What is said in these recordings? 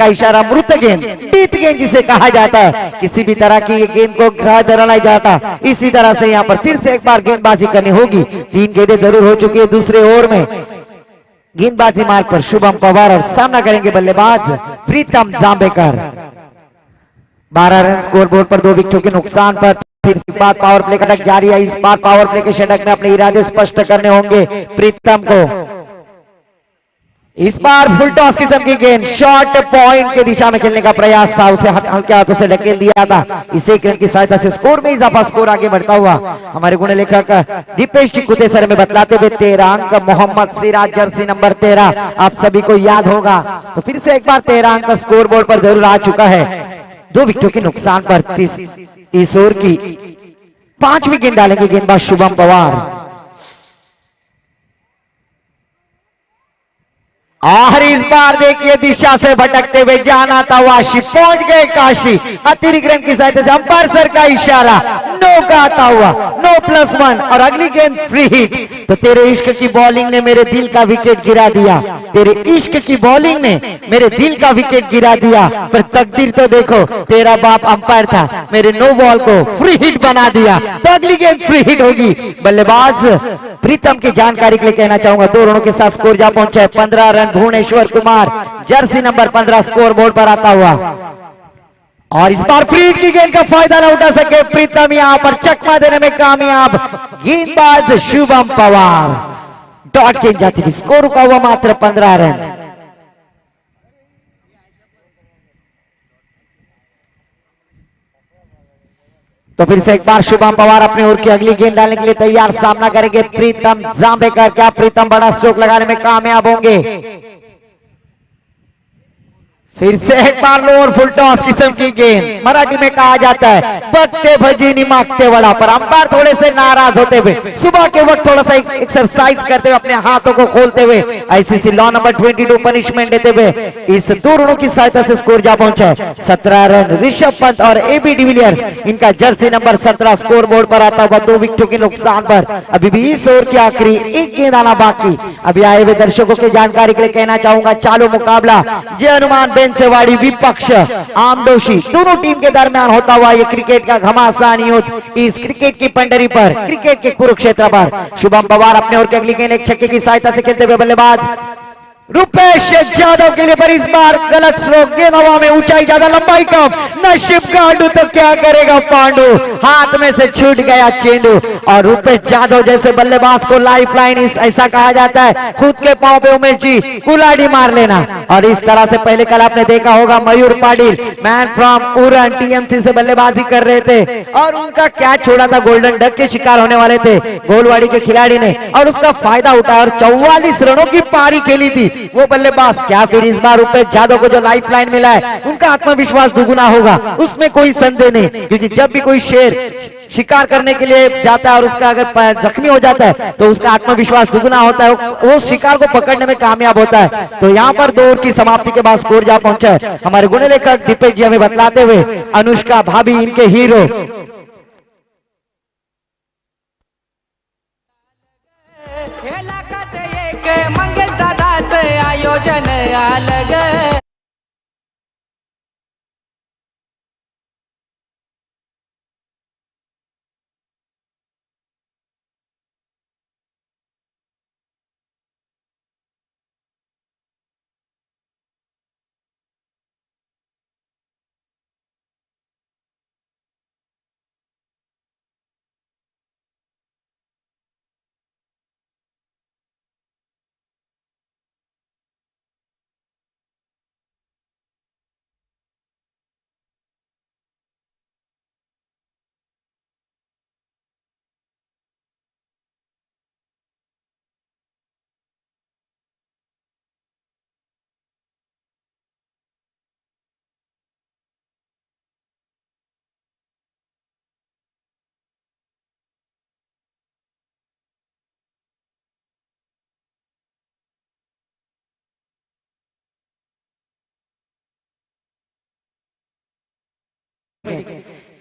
का इशारा मृत गेंद, बीत गेंद जिसे कहा जाता है, किसी भी तरह की गेंद को ग्रह धरा नहीं जाता। इसी तरह से यहाँ पर फिर से एक बार गेंदबाजी करनी होगी। 3 गेंदें जरूर हो चुकी है दूसरे ओवर में। गेंदबाजी मार्ग पर शुभम पवार और सामना करेंगे बल्लेबाज Pritam Jambekar. 12 run score board पर 2 विकेटों के नुकसान पर फिर इस बार पावर प्ले का षटक जारी है। इस बार पावर प्ले के षटक में अपने इरादे स्पष्ट करने होंगे प्रीतम को। इस बार फुल टॉस किस्म की गेंद शॉर्ट पॉइंट की दिशा में खेलने का प्रयास था, उसे हल्के हाथों से ढकेल दिया था। इसी गेंद की सहायता से स्कोर में इजाफा, स्कोर आगे बढ़ता हुआ हमारे गुण लेखक दीपेश जी कुतेसर में बतलाते हुए 13 अंक मोहम्मद सिराज जर्सी नंबर 13 आप सभी को याद होगा। तो फिर से एक बार 13 अंक स्कोर बोर्ड पर जरूर आ चुका है। 2 विकेटों के नुकसान पर इस ओवर की 5वीं गेंद डालेंगे गेंदबाज शुभम पवार। और इस बार देखिए दिशा से भटकते हुए जाना था वाशी, पहुंच गए काशी। अतिरिक्त रन की सहायता से अंपायर सर का इशारा, नो का आता हुआ, नो +1 और अगली गेंद फ्री हिट। तो तेरे इश्क की बॉलिंग ने मेरे दिल का विकेट गिरा दिया, तेरे इश्क की बॉलिंग ने मेरे दिल का विकेट गिरा दिया। पर तकदीर तो देखो, तेरा बाप अंपायर था, मेरे नो बॉल को फ्री हिट बना दिया। तो अगली गेंद फ्री हिट होगी। बल्लेबाज प्रीतम की जानकारी के लिए कहना चाहूंगा 2 रनों के साथ स्कोर जा पहुंचा है 15 run. Bhuvneshwar Kumar jersey number 15 scoreboard पर आता हुआ। और इस बार फ्री हिट की गेंद का फायदा न उठा सके प्रीतम, यहां पर चकमा देने में कामयाब गेंदबाज शुभम पवार। डॉट गेंद जाती हुई, स्कोर रुका हुआ मात्र 15 रन। तो फिर से एक बार शुभम पवार अपने ओर की अगली गेंद डालने के लिए तैयार, सामना करेंगे प्रीतम जांबेकर। क्या प्रीतम बड़ा स्ट्रोक लगाने में कामयाब होंगे? फिर से एक बार लो और फुल टॉस किस्म की गेंद, मराठी में कहा जाता है बकते भजीनी मांगते वड़ा। पर अंपायर थोड़े से नाराज होते हुए, सुबह के वक्त थोड़ा सा एक्सरसाइज करते हुए, अपने हाथों को खोलते हुए आईसीसी लॉ नंबर 22 पनिशमेंट देते हुए इस 2 रनों की सहायता से स्कोर जा पहुंचा है 17 रन। ऋषभ पंत और एबी डिविलियर्स, इनका जर्सी नंबर 17 स्कोर बोर्ड पर आता हुआ 2 विकेटों के नुकसान पर। अभी भी इस ओवर की आखिरी 1 गेंद आना बाकी। अभी आए हुए दर्शकों की जानकारी के लिए कहना चाहूंगा चालू मुकाबला जय हनुमान बेंसेवाड़ी विपक्ष आमदोशी, दोनों टीम के दरमियान होता हुआ ये क्रिकेट का घमासान युद्ध इस क्रिकेट की पंडरी पर, क्रिकेट के कुरुक्षेत्र पर। शुभम पवार अपने ओर के अगली गेंद एक छक्के की सहायता से खेलते हुए बल्लेबाज रुपेश यादव के लिए, पर इस बार गलत स्ट्रोक, गेंद हवा में, ऊंचाई ज्यादा, लंबाई कम, नशीब गांडू तो क्या करेगा पांडू, हाथ में से छूट गया चेंडू। और रुपेश यादव जैसे बल्लेबाज को लाइफ लाइन ऐसा कहा जाता है, खुद के पांव पे उमेश जी कुल्हाड़ी मार लेना। और इस तरह से पहले कल आपने देखा होगा Mayur Patil man from Uran TMC से बल्लेबाजी कर रहे थे और उनका कैच छोड़ा था, गोल्डन डक के शिकार होने वाले थे गोलवाड़ी के खिलाड़ी ने, और उसका फायदा उठाया और 44 रनों की पारी खेली थी वो बल्लेबाज। क्या फिर इस बार रुपेश यादव को जो लाइफ लाइन मिला है उनका आत्मविश्वास दुगुना होगा, उसमें कोई संदेह नहीं। क्योंकि जब भी कोई शेर शिकार करने के लिए जाता है और उसका अगर जख्मी हो जाता है तो उसका आत्मविश्वास दुगुना होता है, वो शिकार को पकड़ने में कामयाब होता है। तो यहाँ पर 2 ओवर की समाप्ति के बाद स्कोर जा पहुंचा है हमारे गुण लेखक दीपेश जी हमें बतलाते हुए अनुष्का भाभी इनके हीरो। मंगेश दादाचं आयोजन अलग।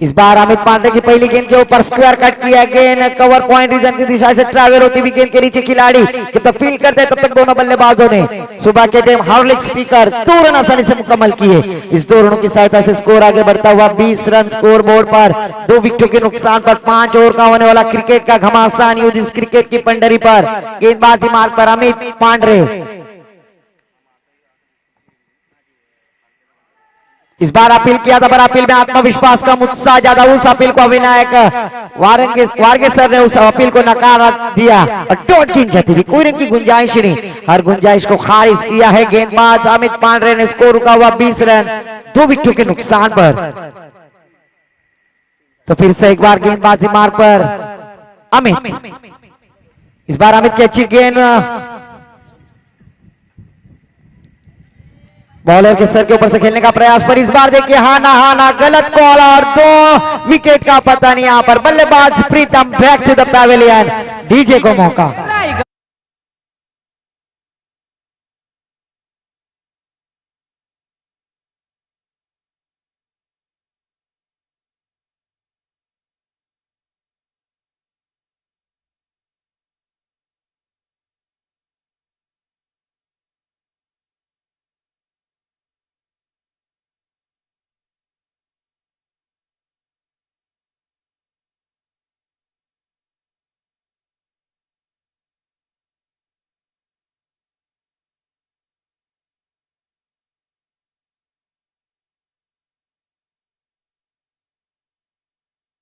इस बार अमित पांडे की पहली गेंद के ऊपर स्क्वायर कट किया, गेंद कवर पॉइंट रीजन की दिशा से ट्रैवल होती हुई गेंद के नीचे खिलाड़ी जब तक फील करते तब तक दोनों बल्लेबाजों ने सुबह के टाइम हार्लिक स्पीकर 2 रन आसानी से मुकम्मल किए। इस 2 रनों की सहायता से स्कोर आगे बढ़ता हुआ 20 रन स्कोर बोर्ड पर। 2 विकेटों के नुकसान पर 5 ओवर का होने वाला क्रिकेट का घमासान युद्ध इस क्रिकेट की पंडरी पर। गेंदबाजी मार्ग पर अमित पांडे। इस बार अपील किया था, पर अपील में आत्मविश्वास का उत्साह ज्यादा, उस अपील को अविनायक वारंगे सर ने उस अपील को नकार दिया और डॉट गेंद जाती थी, कोई रन की गुंजाइश नहीं, हर गुंजाइश को खारिज किया है गेंदबाज अमित पांडे ने। स्कोर रुका हुआ 20 रन 2 विकेटों के नुकसान पर। तो फिर से एक बार गेंदबाजी मार्ग पर अमित। इस बार अमित की अच्छी गेंद बॉलर के सर के ऊपर से खेलने का प्रयास, पर इस बार देखिए हाना गलत कॉल और 2 विकेट का पता नहीं। यहां पर बल्लेबाज Pritam back to the pavilion, DJ को मौका।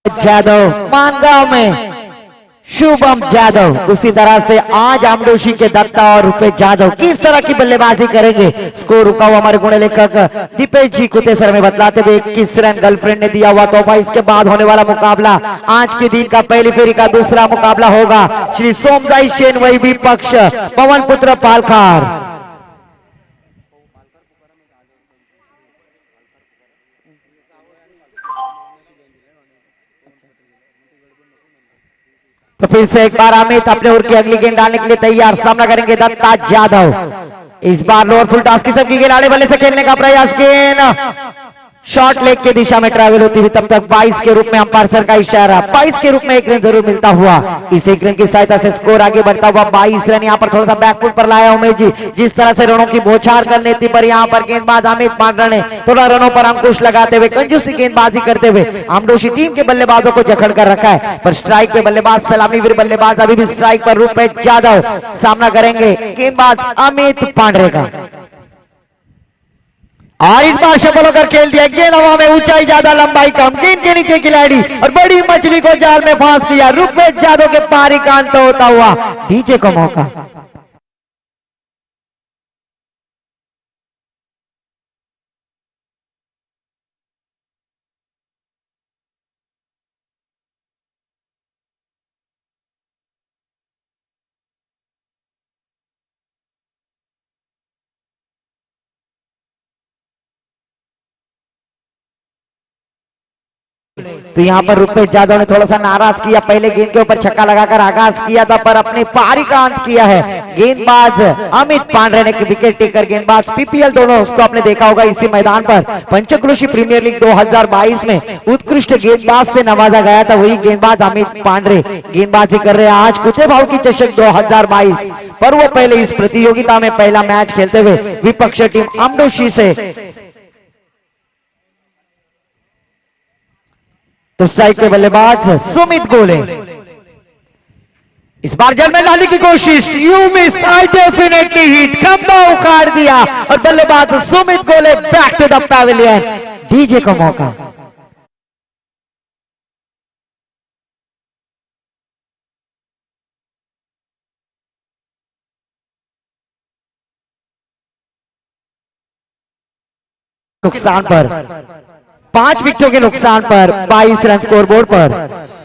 जादव मानगांव में शुभम जादव, उसी तरह से आज आमडोशी के दत्ता और रुपेश जादव किस तरह की बल्लेबाजी करेंगे। स्कोर रुका हुआ हमारे गुण लेखक दीपेश जी कुतेसर में बतलाते हुए 21 रन गर्लफ्रेंड ने दिया हुआ तोहफा। इसके बाद होने वाला मुकाबला आज के दिन का पहली फेरी का दूसरा मुकाबला होगा श्री सोमदाई शेन वही पक्ष पवन पुत्र पालखार। तो फिर से एक बार अमित अपने ओर की अगली गेंद डालने के लिए तैयार, सामना करेंगे दत्ता जादव। इस बार लोअर फुल टॉस की सबकी गेंद आड़े बल्ले से खेलने का प्रयास, गेंद शॉर्ट लेग की दिशा में ट्रैवल होती हुई, तब तक 22 के रूप में अंपायर सर का इशारा, 22 के रूप में 1 रन जरूर मिलता हुआ। इस 1 रन की सहायता से स्कोर आगे बढ़ता हुआ 22 रन। यहाँ पर थोड़ा सा बैकफुट पर लाया उमेश जी, जिस तरह से रनों की बौछार करनी थी, पर यहाँ पर गेंदबाज अमित पांडे ने थोड़ा रनों पर अंकुश लगाते हुए कंजूसी गेंदबाजी करते हुए आमडोशी टीम के बल्लेबाजों को जकड़ कर रखा है। पर स्ट्राइक पे बल्लेबाज सलामीवीर बल्लेबाज अभी भी स्ट्राइक पर रुपेश जादव, सामना करेंगे गेंदबाज अमित पांडे का। और इस बार सफल होकर खेल दिया, गेंद हवा में, ऊंचाई ज्यादा लंबाई कम, गेंद के नीचे खिलाड़ी और बड़ी मछली को जाल में फांस दिया। रुपेश जादव के पारी का अंत होता हुआ, डीजे को मौका। तो यहाँ पर रुपेश जादव ने थोड़ा सा नाराज किया, पहले गेंद के ऊपर छक्का लगाकर आगाज किया था, पर अपनी पारी का अंत किया है गेंदबाज अमित पांडे ने। विकेट टेकर गेंदबाज पीपीएल दोनों दोस्तों आपने देखा होगा इसी मैदान पर पंचक्रोशी प्रीमियर लीग 2022 में उत्कृष्ट गेंदबाज से नवाजा गया था, वही गेंदबाज अमित पांडे गेंदबाजी कर रहे हैं आज कुते भाव की चषक 2022। पर वो पहले इस प्रतियोगिता में पहला मैच खेलते हुए विपक्ष टीम आमडोशी से। तो स्ट्राइक पे बल्लेबाज सुमित गोले। इस बार जल में डालने की कोशिश, you miss I definitely hit, खंबा उखाड़ दिया और बल्लेबाज Sumit Gole back to the pavilion, DJ को मौका। नुकसान पर 5 विकेटों के नुकसान पर 22 रन स्कोरबोर्ड पर।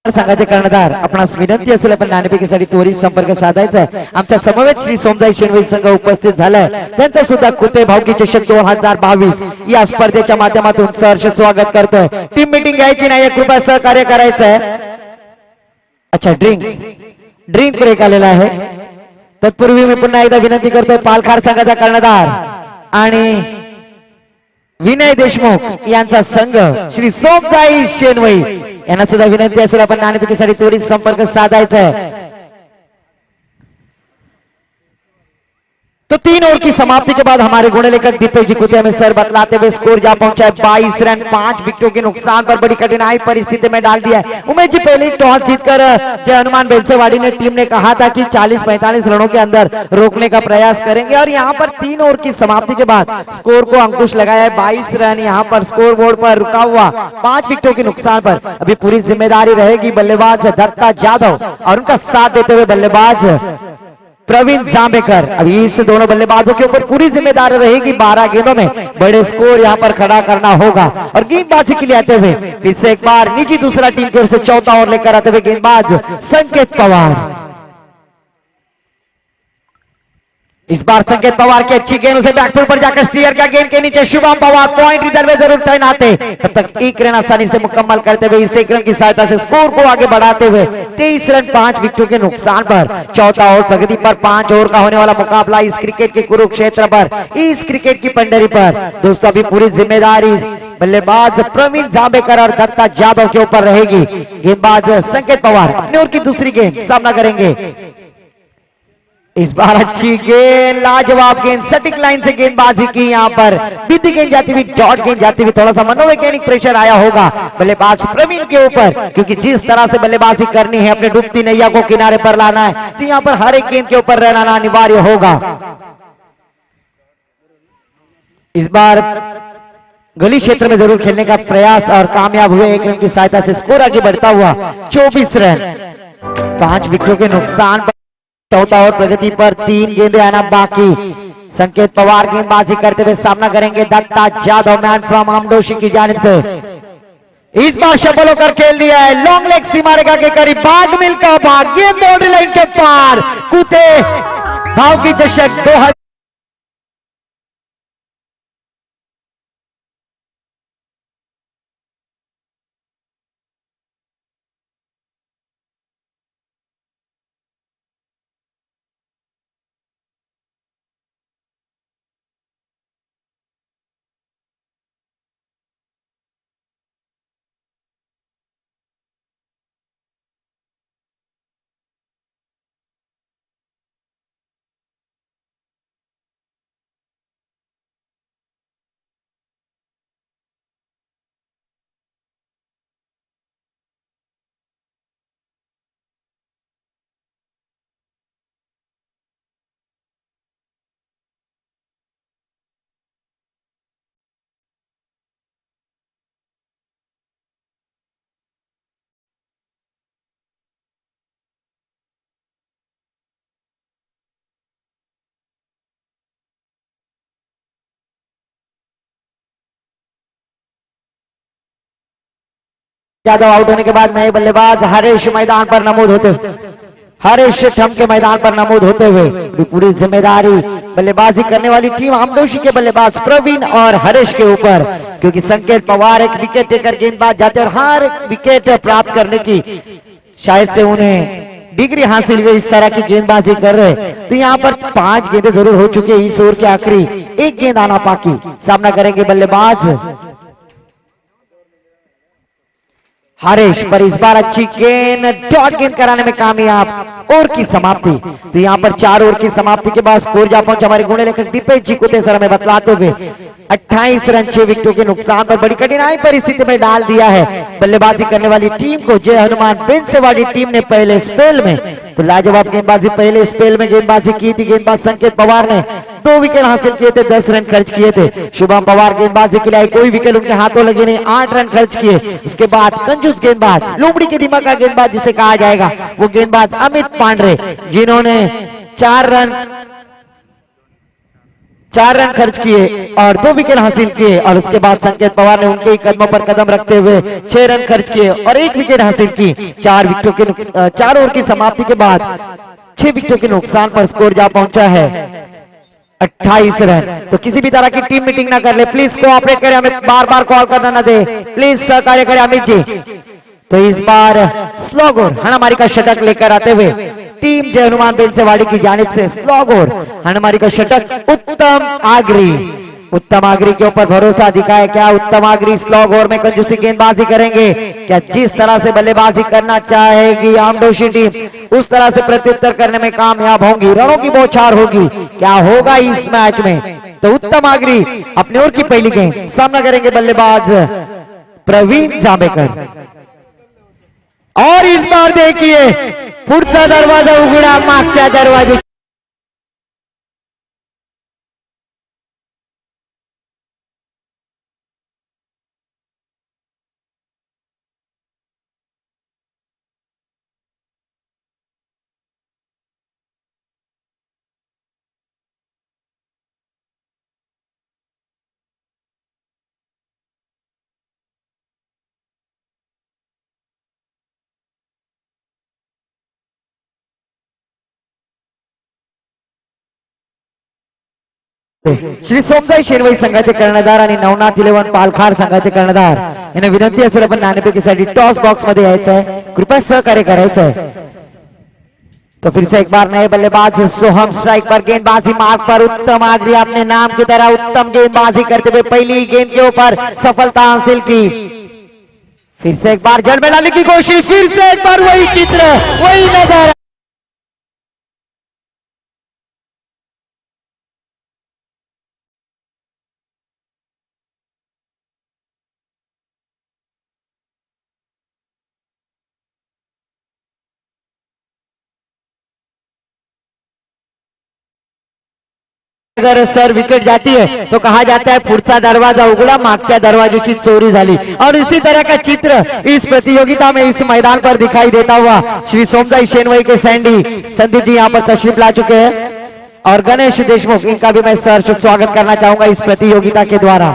संघाचे कर्णधार आपणास विनंती असेल आपण नाणेफेकीसाठी त्वरित संपर्क साधायचा आहे. आमच्या समवेत श्री सोमदाई शेनवई संघ उपस्थित झालाय. त्यांचा सुद्धा कुते भावकी चषक 2022 या स्पर्धेच्या माध्यमातून सहर्ष स्वागत करतोय. टीम मीटिंग घ्यायची नाही, कृपया सहकार्य करायचं आहे. अच्छा, ड्रिंक ब्रेक आलेला आहे. तत्पूर्वी मी पुन्हा एकदा विनंती करतोय पालखार संघाचा कर्णधार आणि विनय देशमुख यांचा संघ श्री सोमदाई शेनवई यांना सुद्धा विनंती असेल आपण नाणेफेकीसाठी त्वरित संपर्क साधायचा है. तो 3 ओवर की समाप्ति के बाद हमारे गुणलेखक दीपक जी कुतिया में सर बतलाते हुए स्कोर जा पहुंचा है 22 रन 5 विकेटों के नुकसान पर बड़ी कठिनाई परिस्थिति में डाल दिया है. उमेश जी पहले टॉस जीतकर जय हनुमान बेंसेवाड़ी ने टीम ने कहा था कि 40-45 रनों के अंदर रोकने का प्रयास करेंगे और यहां पर 3 ओवर की समाप्ति के बाद स्कोर को अंकुश लगाया है. 22 रन यहां पर स्कोर बोर्ड पर रुका हुआ 5 विकेटों के नुकसान पर. अभी पूरी जिम्मेदारी रहेगी बल्लेबाज दत्ता जाधव और उनका साथ देते हुए बल्लेबाज प्रवीण जांबेकर. अभी इस दोनों बल्लेबाजों के ऊपर पूरी जिम्मेदारी रहेगी. 12 गेंदों में बड़े स्कोर यहां पर खड़ा करना होगा और गेंदबाजी के लिए आते हुए फिर से एक बार निजी दूसरा टीम की ओर से चौथा ओवर लेकर आते हुए गेंदबाज संकेत पवार. इस बार संकेत पवार की अच्छी गेंद, उसे बैकफुट पर जाकर स्टीयर का गेंद के नीचे शुभम पवार पॉइंट रिजर्व में जरूर तैनात है. तब तक एक रन आसानी से मुकम्मल करते हुए इस एक रन की सहायता से स्कोर को आगे बढ़ाते हुए 23 रन 5 विकेटों के नुकसान पर चौथा ओवर प्रगति पर 5 ओवर का होने वाला मुकाबला इस क्रिकेट के कुरुक्षेत्र पर, इस क्रिकेट की पंडरी पर. दोस्तों अभी पूरी जिम्मेदारी बल्लेबाज प्रवीण जांबेकर और दत्ता जाधव के ऊपर रहेगी. गेंदबाज संकेत पवार अपने ओर की दूसरी गेंद सामना करेंगे. इस बार अच्छी गेंद, लाजवाब गेंद, सटीक लाइन से गेंदबाजी की. यहां पर बीती गेंद जाती हुई, डॉट गेंद जाती हुई, थोड़ा सा मनोवैज्ञानिक प्रेशर आया होगा बल्लेबाज प्रवीण के ऊपर, क्योंकि जिस तरह से बल्लेबाजी करनी है, अपने डूबती नैया को किनारे पर लाना है, तो यहां पर हर एक गेंद के ऊपर रहना अनिवार्य होगा. इस बार गली क्षेत्र में जरूर खेलने का प्रयास और कामयाब हुए. 1 रन की सहायता से स्कोर आगे बढ़ता हुआ 24 रन 5 विकेटों के नुकसान पर चौथा ओवर प्रगति पर 3 गेंदें आना बाकी. संकेत पवार गेंदबाजी करते हुए सामना करेंगे दत्ता जाधव मैन फ्रॉम आमडोशी की जानिब से. इस बार शफल होकर खेल दिया है, लॉन्ग लेग सीमा रेखा के करीब, भाग मिलकर भाग, गेंद बाउंड्री लाइन के पार, कूदे भाव की चषक 2000 यादव आउट होने के बाद नए बल्लेबाज हरीश मैदान पर नमूद होते हुए, हरीश ठम के मैदान पर नमूद होते हुए पूरी जिम्मेदारी बल्लेबाजी करने वाली टीम आमडोशी के बल्लेबाज प्रवीण और हरीश के ऊपर, क्योंकि संकेत पवार एक विकेट टेकर गेंदबाज जाते और हर विकेट प्राप्त करने की शायद से उन्हें डिग्री हासिल हुई, इस तरह की गेंदबाजी कर रहे. तो यहाँ पर 5 गेंदें जरूर हो चुकी है. इस ओवर के आखिरी 1 गेंद आना बाकी. सामना करेंगे बल्लेबाज हरीश पर. इस बार अच्छी गेंद, डॉट गेंद कराने में कामयाब. ओवर की समाप्ति. तो यहाँ पर 4 ओवर की समाप्ति के बाद स्कोर जा पहुंचा हमारे गुणे लेखक दीपेश जी को तेसर में बतलाते हुए 28 रन 6 विकेटों के नुकसान पर बड़ी कठिनाई परिस्थिति में डाल दिया है बल्लेबाजी करने वाली टीम को. जय हनुमान बेंसेवाड़ी टीम ने पहले स्पेल में तो लाजवाब गेंदबाजी पहले स्पेल में गेंदबाजी की थी. गेंदबाज संकेत पवार ने 2 विकेट हासिल किए थे, 10 रन खर्च किए थे. शुभम पवार गेंदबाजी के लिए कोई विकेट उनके हाथों लगे नहीं, 8 रन खर्च किए. उसके बाद कंजूस गेंदबाज, लोमड़ी के दिमाग का गेंदबाज जिसे कहा जाएगा, वो गेंदबाज अमित पांडे, जिन्होंने 4 रन 4 रन खर्च किए और 2 विकेट हासिल किए और उसके बाद संकेत पवार ने उनके ही कदमों पर कदम रखते हुए 6 रन खर्च किए और 1 विकेट हासिल की। 4 ओवर की समाप्ति के बाद 6 विकेटों के नुकसान पर स्कोर जा पहुंचा है 28 रन। तो किसी भी तरह की टीम मीटिंग ना कर ले, प्लीज कोऑपरेट करें, हमें बार बार कॉल करना ना दे, प्लीज सहकार्य करें अमित जी। तो इस बार स्लोगोर हनुमारी का शतक लेकर आते हुए टीम जय हनुमान बेंसेवाड़ी की जानिब से स्लोगोर हनुमारी का शतक उत्तम आगरी। उत्तम आगरी के ऊपर भरोसा दिखाए, क्या उत्तम आगरी स्लॉग ओवर में कंजूसी गेंदबाजी करेंगे? क्या जिस तरह से बल्लेबाजी करना चाहेगी आमडोशी टीम उस तरह से प्रत्युत्तर करने में कामयाब होंगी? रनों की बौछार होगी, क्या होगा इस मैच में? तो उत्तम आगरी अपने ओर की पहली गेंद सामना करेंगे बल्लेबाज प्रवीण जांबेकर। और इस बार देखिए पुढचा दरवाजा उघडा, मागच्या दरवाजे श्री सोमदाई शेरवाई संघाचे कर्णधार आणि नवनाथ 11 पालखार संघाचे कर्णधार यांना विनंती असेल आपण नाणेफेकीसाठी टॉस बॉक्स मध्ये यायचं आहे, कृपया सहकार्य करायचं है। तो फिर से एक बार नए बल्लेबाज सोहम स्ट्राइक पर, गेंदबाजी मार्ग पर उत्तम आगरी अपने नाम की तरह उत्तम गेंदबाजी करते हुए पहली गेंद के ऊपर सफलता हासिल की। फिर से एक बार जड़ में लाने की कोशिश, फिर से एक बार वही चित्र वही नजर। अगर सर विकेट जाती है तो कहा जाता है पुढचा दरवाजा उघडा, मागच्या दरवाजेची चोरी झाली। और इसी तरह का चित्र इस प्रतियोगिता में इस मैदान पर दिखाई देता हुआ श्री सोमदाई शेनवई के सैंडी संदीप जी यहाँ पर तशरीफ ला चुके हैं और गणेश देशमुख, इनका भी मैं सहर्ष स्वागत करना चाहूंगा इस प्रतियोगिता के द्वारा।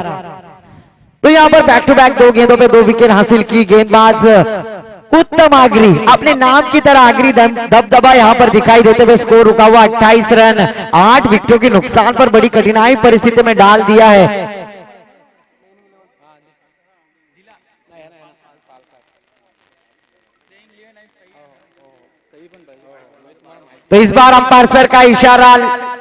तो यहाँ पर बैक टू बैक 2 गेंदों पे 2 विकेट हासिल की गेंदबाज उत्तम आगरी अपने नाम की तरह आगरी दबदबा यहां पर दिखाई देते हुए स्कोर रुका हुआ 28 रन 8 विकेटों के नुकसान पर बड़ी कठिनाई परिस्थिति में डाल दिया है। तो इस बार अंपायर सर का इशारा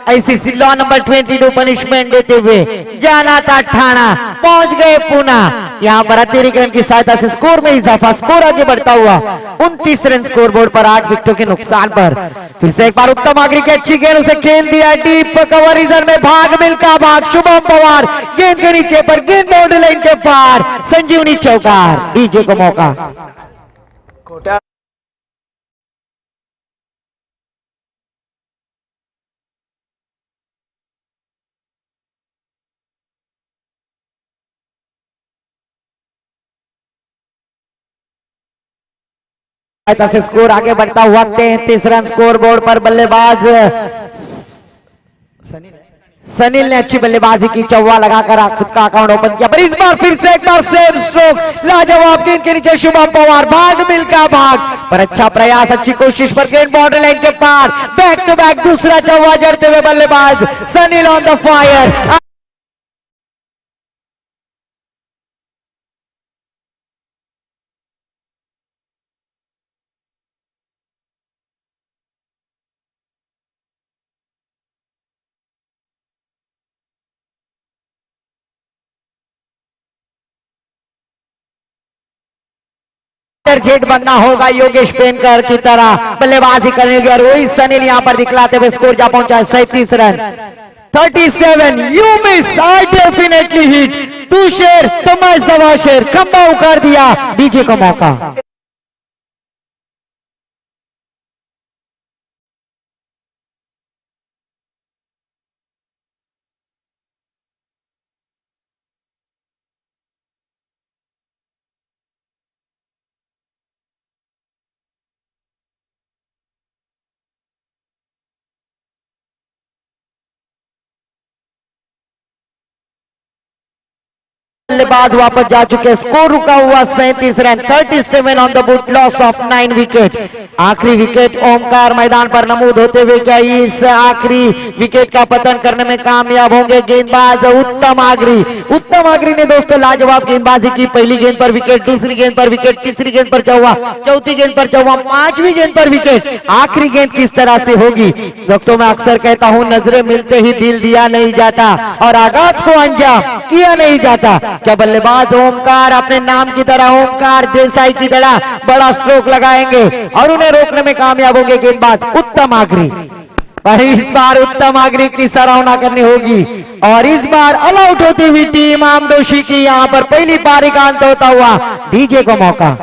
आईसीसी लॉ नंबर 22 पनिशमेंट देते हुए जाना था ठाणा, पहुंच गए पुणे। यहां पर अतिरिक्त रन की सहायता से स्कोर में इजाफा, स्कोर आगे बढ़ता हुआ 29 रन स्कोर बोर्ड पर 8 विकेटों के नुकसान पर। फिर से एक बार उत्तम आगरी की अच्छी गेंद, उसे खेल दिया डीप कवर रीजन में, भाग मिल्खा भाग, शुभम पवार गेंद के नीचे पर, गेंद बाउंड्री लाइन के पार, संजीवनी चौकार, डीजे को मौका। ऐसा से स्कोर आगे बढ़ता हुआ 33 रन स्कोर बोर्ड पर। बल्लेबाज सनील ने अच्छी बल्लेबाजी की, चौवा लगाकर खुद का अकाउंट ओपन किया, पर इस बार फिर से एक बार सेम स्ट्रोक, लाजवाब गेंद के नीचे शुभम पवार, भाग मिल्खा भाग, पर अच्छा प्रयास, अच्छी कोशिश पर गेंद बाउंड्री लाइन के पार, बैक टू बैक दूसरा चौवा जड़ते हुए बल्लेबाज Sunil on the fire. Jet बनना होगा योगेश पेनकर की तरह बल्लेबाजी करेंगे और वही सनील यहां पर दिखलाते हुए स्कोर जा पहुंचा है 37 run. 37 you miss, I definitely hit, तू शेर तो मैं सवा शेर, खंबा उखाड़ दिया, डीजे को मौका। बल्लेबाज वापस जा चुके, स्कोर रुका हुआ 37 run, 37 on the boot, loss of 9 wicket. आखिरी विकेट ओमकार मैदान पर नमूद होते हुए क्या इस आखिरी विकेट का पतन करने में कामयाब होंगे गेंदबाज उत्तम आगरी। उत्तम आगरी ने दोस्तों लाजवाब गेंदबाजी की। पहली गेंद पर विकेट, दूसरी गेंद पर विकेट, तीसरी गेंद पर चौवा, चौथी गेंद पर चौवा, पांचवी गेंद पर विकेट। आखिरी गेंद किस तरह से होगी? दोस्तों मैं अक्सर कहता हूं नजरें मिलते ही दिल दिया नहीं जाता और आगाज को अंजाम किया नहीं जाता। क्या बल्लेबाज ओमकार अपने नाम की तरह ओमकार देसाई की तरह बड़ा स्ट्रोक लगाएंगे और उन्हें रोकने में कामयाब होंगे गेंदबाज उत्तम आगरी? पर इस बार उत्तम आगरी की सराहना करनी होगी और इस बार ऑल आउट होती हुई टीम आमदोशी की यहां पर पहली पारी का अंत होता हुआ डीजे को मौका।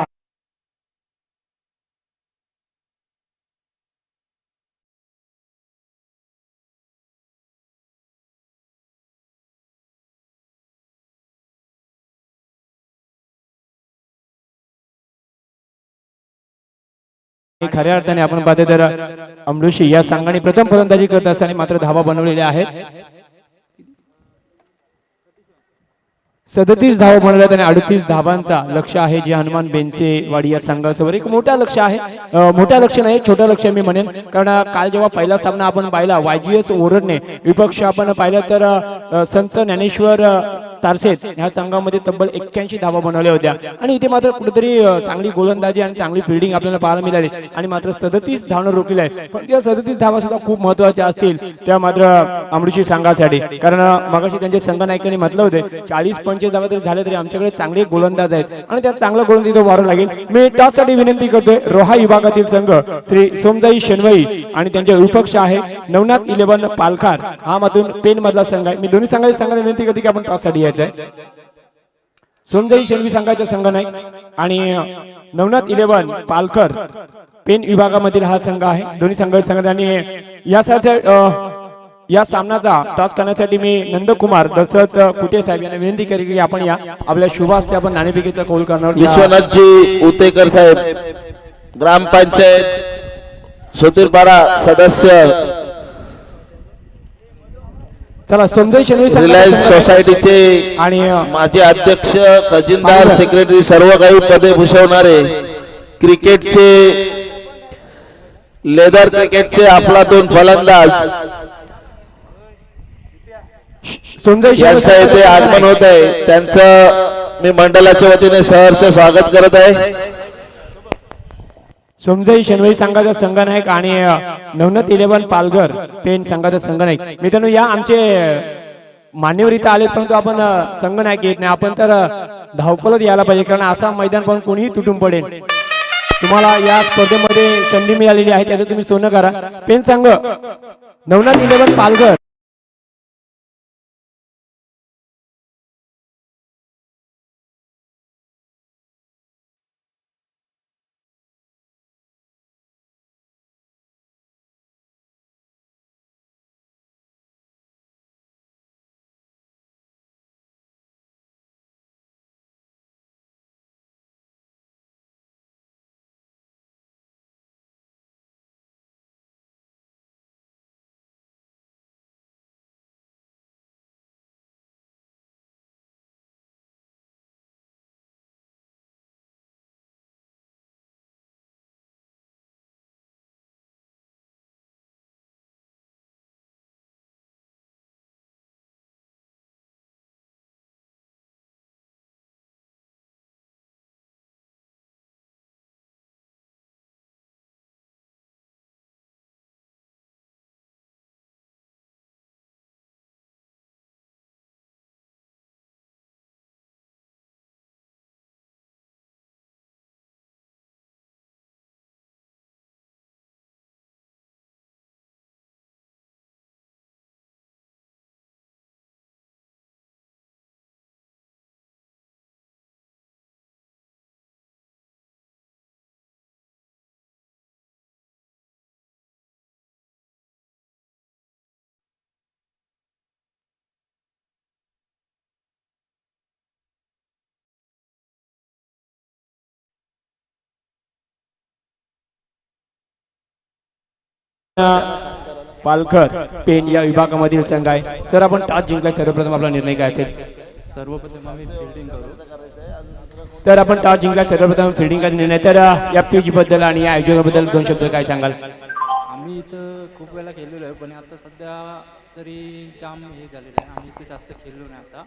खऱ्या अर्थाने आपण पाहतो तर अमृषी या संघाने प्रथम फलंदाजी करत असताना मात्र धावा बनवलेल्या आहेत। 37 धावा बनवल्यात आणि 38 धावांचा लक्ष आहे जे हनुमान बेंचेवाडी या संघासमोर एक मोठा लक्ष आहे। मोठा लक्ष नाही, छोटा लक्ष मी म्हणेन, कारण काल जेव्हा पहिला सामना आपण पाहिला वायजीएस ओरडने विपक्ष आपण पाहिलं तर संत ज्ञानेश्वर तारसेत ह्या संघामध्ये तब्बल 81 धावा बनवल्या होत्या आणि इथे मात्र कुठेतरी चांगली गोलंदाजी आणि चांगली फिल्डिंग आपल्याला पाहायला मिळाली आणि मात्र 37 धावनं रोखले आहे। पण त्या 37 धावा सुद्धा खूप महत्त्वाच्या असतील त्या मात्र अमृषी संघासाठी, कारण मगाशी त्यांचे संघनायकांनी म्हटलं होते 40-45 धावा तरी झाले तरी आमच्याकडे चांगले गोलंदाज आहेत आणि त्या चांगला गोलंदाज वाढू लागेल। मी टॉससाठी विनंती करतोय रोहा विभागातील संघ श्री सोमजाई शेनवई आणि त्यांचे विपक्ष आहे नवनाथ 11 पालखार हा मधून पेन मधला संघ आहे। मी दोन्ही संघाच्या संघाला विनंती करते की आपण टॉससाठी यायचं आहे। सोमजाई शेनवी संघाचा संघ नाही आणि नवनाथ 11 पालखर पेन विभागामधील हा संघ आहे। दोन्ही संघ आणि या सामन्याचा टॉस करण्यासाठी मी नंदकुमार दशरथ कुटे साहेब यांना विनंती करेन की आपण या आपल्या शुभ हस्ते आपण नाणेफेकीचा कौल करणार। विश्वनाथजी उतेकर साहेब ग्रामपंचायत सोतीरपाडा सदस्य, चला सोमजाई शेनवी रिलायन्स सोसायटीचे आणि माजी अध्यक्ष, खजिनदार, सेक्रेटरी सर्व काही पदे भूषवणारे, क्रिकेटचे लेदर क्रिकेटचे अफलातून फलंदाज सोमजाई यांचं येथे आगमन होत आहे। त्यांचं मी मंडळाच्या वतीने सहर्ष स्वागत करत आहे। सोमजाई शेनवई संघाचा संघनायक आणि नवनाथ 11 पालघर पेन संघाचा संघनायक मित्रांनो या आमचे मान्यवर इथं आले, परंतु आपण संघनायक येत नाही। आपण तर धावपळत यायला पाहिजे, कारण असा मैदान पण कोणीही तुटून पडेल। तुम्हाला या स्पर्धेमध्ये संधी मिळालेली आहे त्याचं तुम्ही सोनं करा। पेन संघ नवनाथ 11 पालघर पालघर पेन या विभागामधील संघ आहे। सर आपण टॉस जिंकला, सर्वप्रथम आपला निर्णय काय असेल? सर्वप्रथम आम्ही फिल्डिंग करू. तर आपण टॉस जिंकला, सर्वप्रथम फिल्डिंगचा निर्णय. तर या पिच बद्दल आणि या आयोजनाबद्दल दोन शब्द काय सांगाल? आम्ही इथं खूप वेळा खेळलेलो आहे, पण आता सध्या तरी जाम हे झालेलं आहे. आम्ही इथे जास्त खेळलो नाही आता,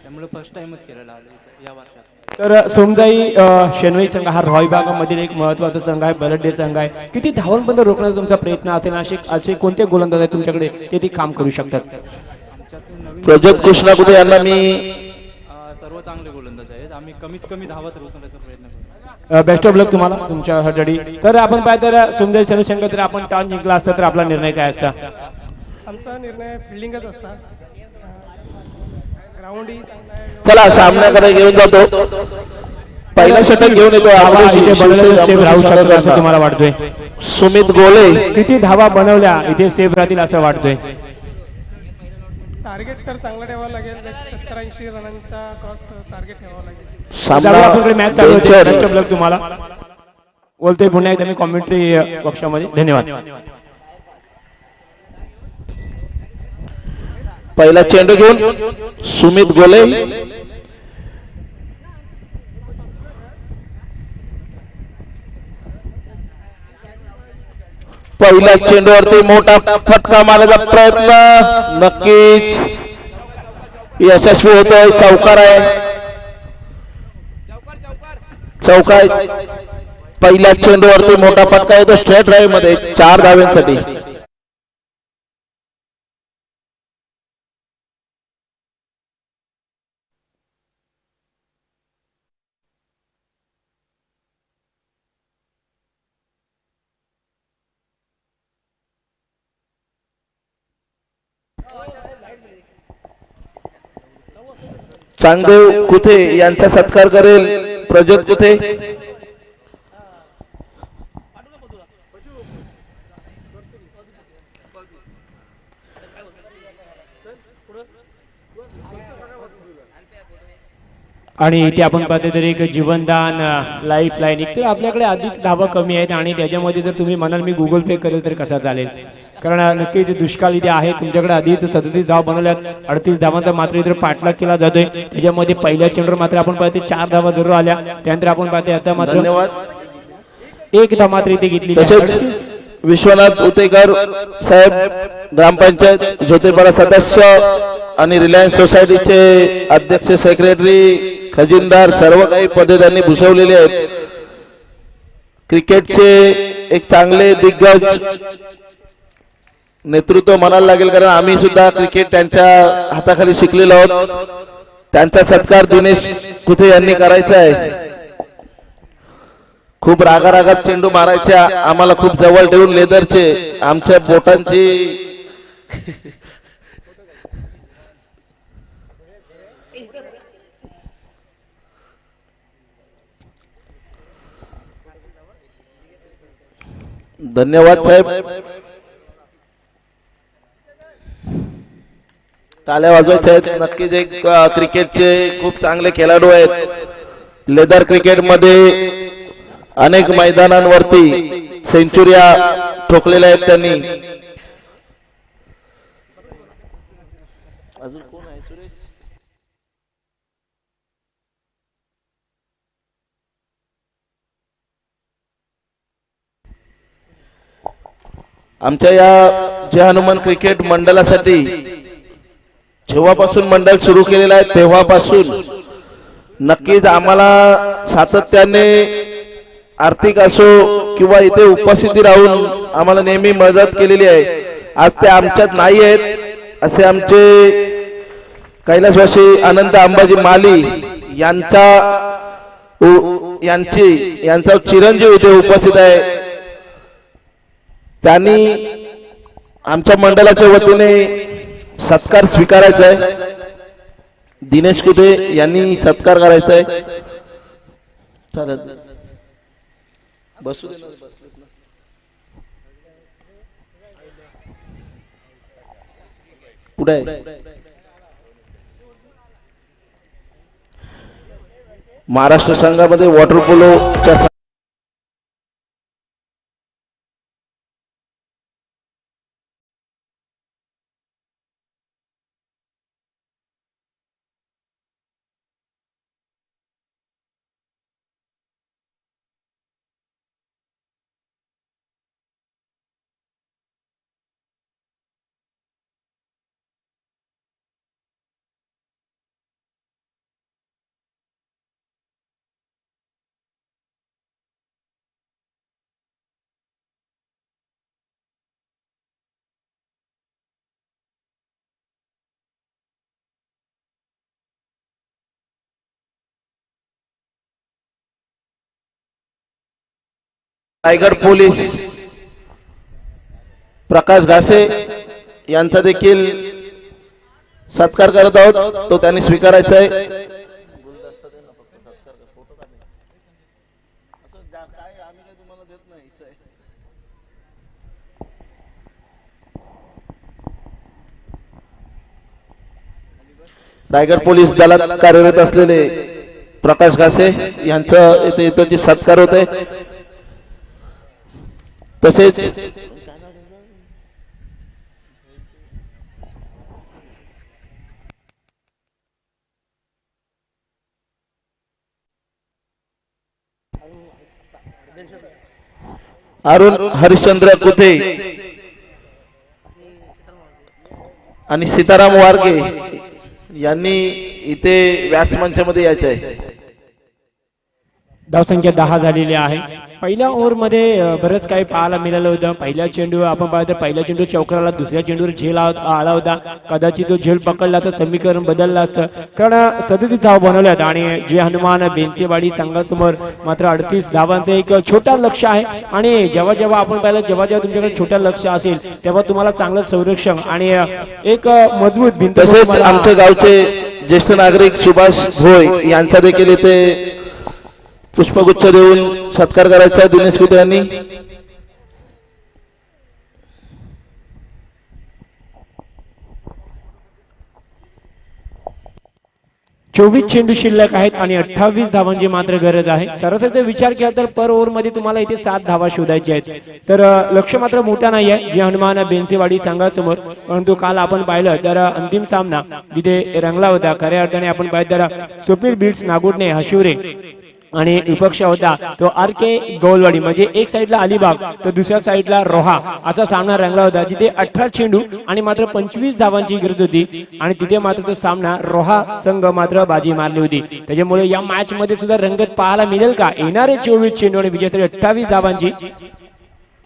त्यामुळे फर्स्ट टाइमच खेळायला आलो इथं या वर्षात. तर सोमजाई शेनवाई संघ हा रॉय बागामधील एक महत्त्वाचा संघ आहे, बलडे संघ आहे. किती धावांपर्यंत रोखण्याचा तुमचा प्रयत्न असेल? असे कोणते गोलंदाज आहेत तुमच्याकडे ते ती काम करू शकतात? आमच्यात नवीन प्रज्योत कृष्णा कुठे यांना मी सर्व चांगले गोलंदाज आहेत. आम्ही कमीत कमी धावत रोखण्याचा प्रयत्न करू. बेस्ट ऑफ लक तुम्हाला तुमच्यासाठी. तर आपण पाहिजे तर सोमजाई शेनवाई संघ जर आपण टॉस जिंकला असता तर आपला निर्णय काय असता? आमचा निर्णय फिल्डिंगच असता. ग्राउंडही चांगला आहे. चला सामन्याकडे घेऊन जातो. पहिला षटक घेऊन येतो धावा आपले इथे बनवल्या सेफ राहू शकतात असं शिवसेना तुम्हाला वाटतोय? सुमित गोले. किती धावा बनवल्या इथे सेफ राहतील असं वाटतोय? टार्गेट तर चांगला ठेवावं लागेल. 70-80 रनांचा क्रॉस टार्गेट ठेवावं लागेल. सामना आपल्याकडे मॅच चालू होती. बेंचवर. बेस्ट ऑफ लक तुम्हाला बोलतोय पुन्हा एकदा मी कॉमेंट्री पक्षामध्ये. धन्यवाद. पहिला चेंडू घेऊन सुमित गोले. पहिल्या चेंडूवरती मोठा फटका मारण्याचा प्रयत्न नक्कीच यशस्वी होतोय. चौकार आहे, चौकार. पहिल्या चेंडूवरती मोठा फटका येतो स्ट्रेट ड्राईव्ह मध्ये 4 धाव्यांसाठी. चांगदेव कुथे यांचा सत्कार करेल प्रज्योत कुथे. आणि इथे आपण पाहतो तर एक जीवनदान लाईफ लाईन. एक तर आपल्याकडे आधीच धावा कमी आहेत आणि त्याच्यामध्ये जर तुम्ही म्हणाल मी गुगल पे करेल तर कसा चालेल? कारण नक्कीच दुष्काळ इथे आहे. तुमच्याकडे आधीच 37 धावा बनवल्यात, 38 धावांचा मात्र इथे पाठलाग केला जातोय. त्याच्यामध्ये पहिल्या चेंडूवर मात्र आपण पाहतो 4 धावा जरूर आल्या. त्यानंतर आपण पाहतो आता मात्र धन्यवाद. एक धाव मात्र इथे घेतली. तसेच विश्वनाथ उतेकर साहेब ग्रामपंचायत ज्योतिपाडा सदस्य आणि रिलायन्स सोसायटीचे अध्यक्ष सेक्रेटरी खजिनदार सर्व काही पदे त्यांनी भूषवलेली आहेत. क्रिकेटचे एक चांगले दिग्गज नेतृत्व म्हणायला लागेल, कारण आम्ही सुद्धा क्रिकेट त्यांच्या हाताखाली शिकलेलो आहोत. त्यांचा सत्कार दिनेश कुठे यांनी करायचा आहे. खूप रागारागात चेंडू मारायच्या, आम्हाला खूप जवळ ठेवून लेदरचे आमच्या बोटांची धन्यवाद साहेब. टाळ्या वाजवायच्या आहेत. नक्कीच एक क्रिकेटचे खूप चांगले खेळाडू आहेत. लेदर क्रिकेटमध्ये अनेक मैदानांवरती सेंचुरिया ठोकलेल्या आहेत त्यांनी. अजून कोण आहे सुरेश? आमच्या या जय हनुमान क्रिकेट मंडळासाठी जेव्हापासून मंडळ सुरू केलेलं आहे तेव्हापासून नक्कीच आम्हाला सातत्याने आर्थिक असो किंवा इथे उपस्थिती राहून आम्हाला नेहमी मदत केलेली आहे. आज ते आमच्यात नाही आहेत असे आमचे कैलासवासी अनंत अंबाजी माली यांचा चिरंजीव इथे उपस्थित आहे. त्यांनी आमच्या मंडळाच्या वतीने सत्कार स्वीकारायचा आहे. दिनेश कुठे यांनी सत्कार करायचा आहे. चालेल बसू दे. कुठे आहे? महाराष्ट्र संघामध्ये वॉटर पोलोच्या रायगड पोलीस प्रकाश घासे यांचा देखील सत्कार करत आहोत, तो त्यांनी स्वीकारायचा आहे. रायगड पोलीस दलात कार्यरत असलेले प्रकाश घासे यांचं इथे इथे सत्कार होत आहे. तसेच अरुण हरिश्चंद्र कुथे आणि सीताराम वारगे यांनी इथे व्यासमंचामध्ये यायचं आहे. धावसंख्या 10 झालेली आहे. पहिल्या ओव्हरमध्ये बरंच काही पाहायला मिळालं होतं. पहिल्या चेंडू आपण पाहतो, पहिल्या चेंडू चौकाराला, दुसऱ्या चेंडूवर झेल आला होता. कदाचित तो झेल पकडला तर समीकरण बदललं असतं, कारण 37 धाव बनवल्यात आणि जे हनुमान बेंचेवाडी संघासमोर मात्र 38 धावांचं एक छोटा लक्ष आहे. आणि जेव्हा जेव्हा आपण पाहिलं, जेव्हा जेव्हा तुमच्याकडे छोटा लक्ष असेल तेव्हा तुम्हाला चांगलं संरक्षण आणि एक मजबूत भिंत. तसेच आमच्या गावचे ज्येष्ठ नागरिक सुभाष भोय यांचा देखील इथे पुष्पगुच्छ देऊन सत्कार करायचा दिनेश कुटे यांनी. चोवीस चेंडू शिल्लक आहेत आणि 28 धावांची मात्र गरज आहे. सरासरीचा विचार केला तर पर ओव्हर मध्ये तुम्हाला इथे 7 धावा शोधायच्या आहेत. तर लक्ष मात्र मोठा नाही आहे जे हनुमान बेंचेवाडी संघासमोर. परंतु काल आपण पाहिलं तर अंतिम सामना तिथे रंगला होता. खऱ्या अर्थाने आपण पाहिलं तर स्वप्नील बीट्स नागोडणे हशिवरे आणि विपक्ष होता तो RK गौलवाडी, म्हणजे एक साईडला अलिबाग तर दुसऱ्या साईडला रोहा, असा सामना रंगला होता. तिथे 18 चेंडू आणि मात्र 25 धावांची गरज होती आणि तिथे मात्र तो सामना रोहा संघ मात्र बाजी मारली होती. त्याच्यामुळे या मॅच मध्ये सुद्धा रंगत पाहायला मिळेल का? येणारे 24 चेंडू आणि विजयासाठी 28 धावांची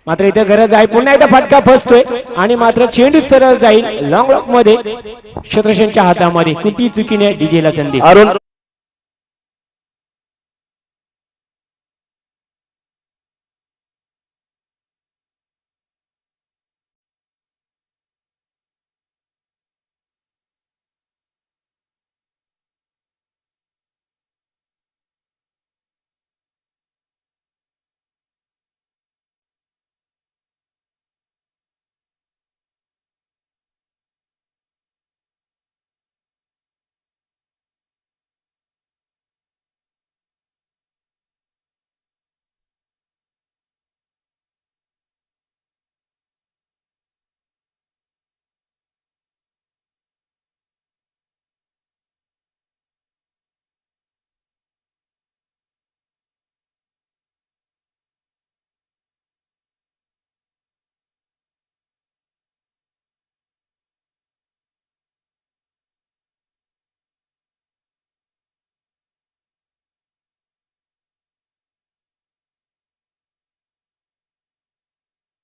मात्र इथे गरज आहे. पुन्हा एकदा फटका फसतोय आणि मात्र चेंडू सरळ जाईल लॉंग लॉक मध्ये शत्रशनच्या हातामध्ये. कुठली चुकीने डीजेला संधी. अरुण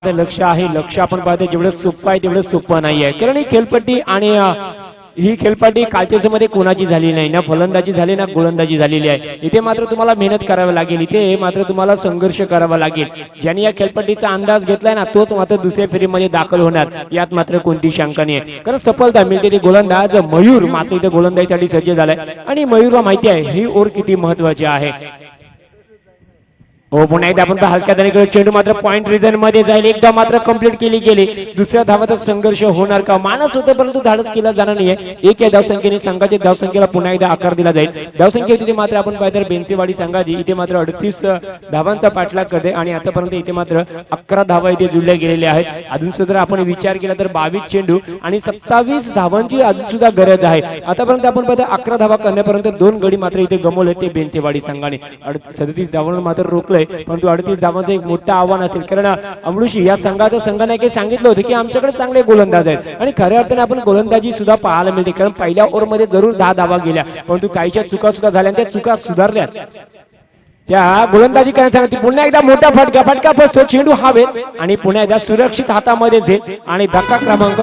लक्ष आहे. लक्ष आपण पाहतो जेवढं सोपं आहे तेवढं सोपं नाही आहे, कारण ही खेळपट्टी आणि ही खेळपट्टी कालच्या मध्ये कोणाची झाली नाही, ना फलंदाजी झाली ना गोलंदाजी झालेली आहे. इथे मात्र तुम्हाला मेहनत करावी लागेल, इथे मात्र तुम्हाला संघर्ष करावा लागेल. ज्यांनी या खेळपट्टीचा अंदाज घेतलाय ना तोच मात्र दुसऱ्या फेरीमध्ये दाखल होणार, यात मात्र कोणती शंका नाही आहे. कारण सफलता मिळते ती गोलंदाज मयूर मात्र इथे गोलंदाजीसाठी सज्ज झालाय आणि मयूरला माहिती आहे ही ओव्हर किती महत्वाची आहे. हो, पुन्हा एकदा आपण हलक्या दरीकडे चेंडू मात्र पॉइंट रिजन मध्ये जाईल. एकदा मात्र कंप्लीट केली गेली. दुसऱ्या धावातच संघर्ष होणार का? मानस होते परंतु धाडस केला जाणार नाहीये. एक या धावसंख्येने संघाच्या धावसंख्येला पुन्हा एकदा आकार दिला जाईल. धावसंख्या तिथे मात्र आपण पाहिजे बेंचेवाडी संघाची इथे मात्र 38 धावांचा पाठलाग करते आणि आतापर्यंत इथे मात्र 11 धावा इथे जुळल्या गेलेल्या आहेत. अजून सुद्धा आपण विचार केला तर 22 चेंडू आणि 27 धावांची अजून सुद्धा गरज आहे. आतापर्यंत आपण पाहतो 11 धावा करण्यापर्यंत 2 गडी मात्र इथे गमवले ते बेंचेवाडी संघाने. 37 धावांवर मात्र रोखलंय, परंतु 38 धावांचं एक मोठं आव्हान असेल. कारण अमृषी या संघाने काही सांगितलं होतं की आमच्याकडे चांगले गोलंदाज आहेत आणि खऱ्या अर्थाने आपण गोलंदाजी सुद्धा पाहायला मिळते. कारण पहिल्या ओव्हर मध्ये जरूर 10 धावा गेल्या, परंतु काहीच्या चुका सुद्धा झाल्या, त्या चुका सुधारल्यात. त्या गोलंदाजी करण्यासाठी सांगते. पुन्हा एकदा मोठा फटका फसतो, चेंडू हवेत आणि पुन्हा एकदा सुरक्षित हातामध्ये जाईल आणि धक्का क्रमांक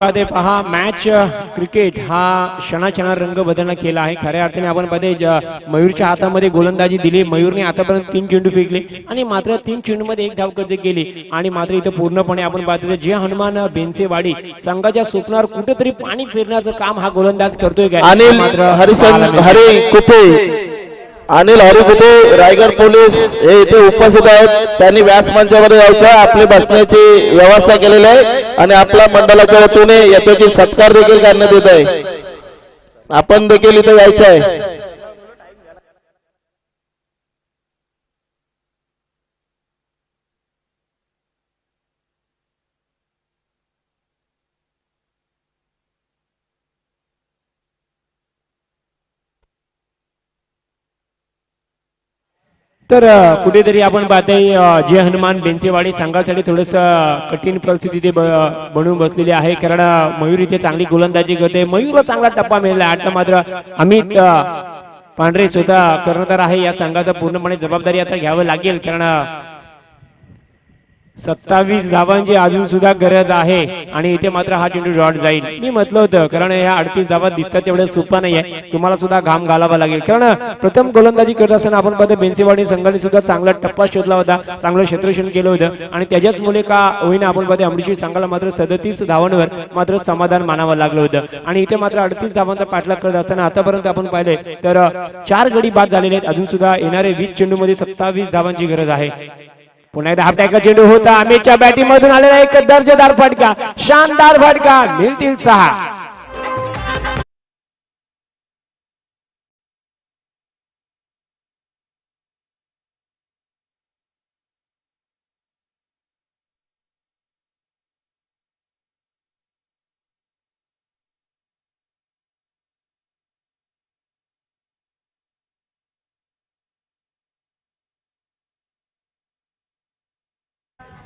मध्ये पहा मॅच क्रिकेट हा क्षणाक्षणा रंग बदलणं केला आहे. खऱ्या अर्थाने आपण पाहते मयूरच्या हातामध्ये गोलंदाजी दिली. मयूरने आतापर्यंत 3 चेंडू फेकले आणि मात्र 3 चेंडूमध्ये 1 धाव कर्ज केली आणि मात्र इथं पूर्णपणे आपण पाहतो जे हनुमान बेनसेवाडी संघाच्या स्वप्नावर कुठेतरी पाणी फिरण्याचं काम हा गोलंदाज करतोय काय. अनिल हरी कुठे अनिल हरिकुटे रायगड पोलीस हे इथे उपस्थित आहेत. त्यांनी व्यास मंचामध्ये यायचं आपली बसण्याची व्यवस्था केलेली आहे आणि आपल्या मंडळाच्या वतीने यापैकी सत्कार देखील करण्यात येत आहे. आपण देखील इथे यायचं आहे. तर कुठेतरी आपण पाहतोय जे हनुमान बेनसेवाडी संघासाठी थोडस कठीण परिस्थिती ते बनवून बसलेली आहे. कारण मयूर इथे चांगली गोलंदाजी करते. मयूरला चांगला टप्पा मिळाला. आता मात्र अमित पांढरे स्वतः कर्णधार आहे. या संघाचा पूर्णपणे जबाबदारी आता घ्यावं लागेल. कारण 27 धावांची अजून सुद्धा गरज आहे आणि इथे मात्र हा चेंडू डॉट जाईल. मी म्हटलं होतं कारण या 38 धावा दिसतात तेवढ्या सोपा नाही आहे. तुम्हाला सुद्धा घाम घालावा लागेल. कारण प्रथम गोलंदाजी करत असताना आपण पाहतो बेनसेवाडी संघाने सुद्धा चांगला टप्पा शोधला होता. चांगलं क्षेत्ररक्षण केलं होतं आणि त्याच्याच मुले का होईना आपण पाहतो अमरीशी संघाला मात्र 37 धावांवर मात्र समाधान मानावं लागलं होतं आणि इथे मात्र 38 धावांचा पाठलाग करत असताना आतापर्यंत आपण पाहिले तर 4 गडी बाद झालेले आहेत. अजून सुद्धा येणारे 20 चेंडू मध्ये 27 धावांची गरज आहे. पुन्हा एकदा हाफटायचा चेंडू होता. अमितच्या बॅटिंग मधून आलेला एक दर्जेदार फटका, शानदार फटका, मिळतील 6.